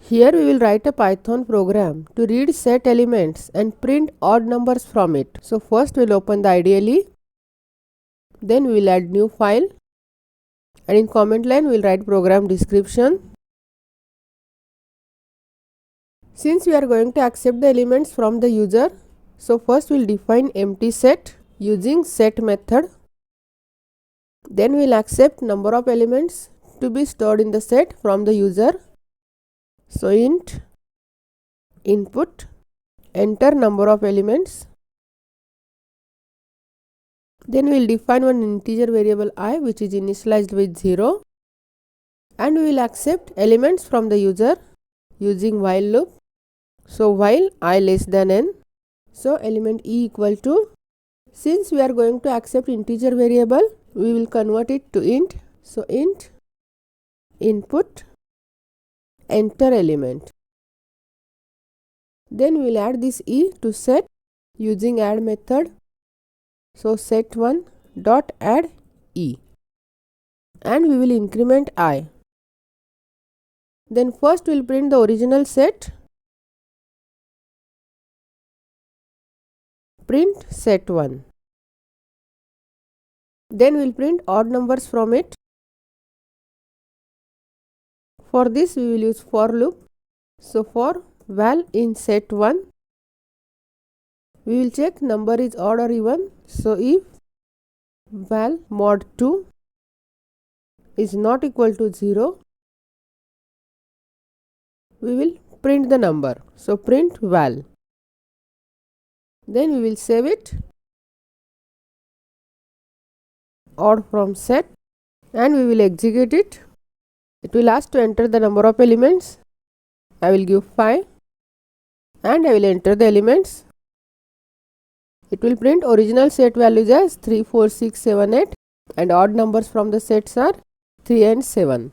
Here we will write a Python program to read set elements and print odd numbers from it. So first we will open the IDLE, then we will add new file, and in comment line we will write program description. Since we are going to accept the elements from the user, so first we will define empty set using set method. Then we will accept number of elements to be stored in the set from the user. So int input, enter number of elements. Then we will define one integer variable I which is initialized with 0, and we will accept elements from the user using while loop. So while I less than n, so element e equal to, since we are going to accept integer variable, we will convert it to int. So int input, enter element. Then we will add this e to set using add method. So set1 dot add e, and we will increment I. Then first we will print the original set, print set1. Then we will print odd numbers from it. For this we will use for loop. So for val in set1, we will check number is odd or even. So if val mod 2 is not equal to 0, we will print the number. So print val. Then we will save it, odd from set, and we will execute it. It will ask to enter the number of elements. I will give 5 and I will enter the elements. It will print original set values as 3, 4, 6, 7, 8, and odd numbers from the sets are 3 and 7.